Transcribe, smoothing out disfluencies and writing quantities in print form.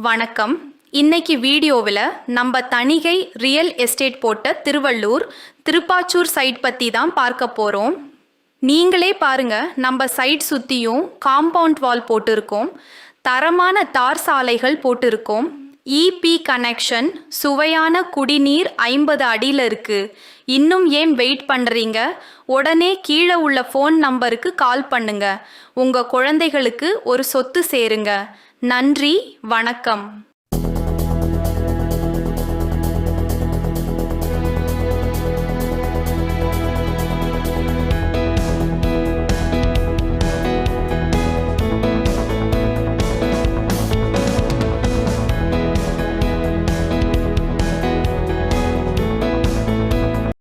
வணக்கம். இன்னைக்கு வீடியோவில் நம்ம தணிகை ரியல் எஸ்டேட் போட்ட திருவள்ளூர் திருப்பாச்சூர் சைட் பற்றி தான் பார்க்க போகிறோம். நீங்களே பாருங்க, நம்ம சைட் சுற்றியும் காம்பவுண்ட் வால் போட்டிருக்கோம், தரமான தார் சாலைகள் போட்டிருக்கோம், இபி கனெக்ஷன், சுவையான குடிநீர் 50 அடியில் இருக்குது. இன்னும் ஏன் வெயிட் பண்ணுறீங்க? உடனே கீழே உள்ள ஃபோன் நம்பருக்கு கால் பண்ணுங்க. உங்கள் குழந்தைகளுக்கு ஒரு சொத்து சேருங்க. நன்றி, வணக்கம்.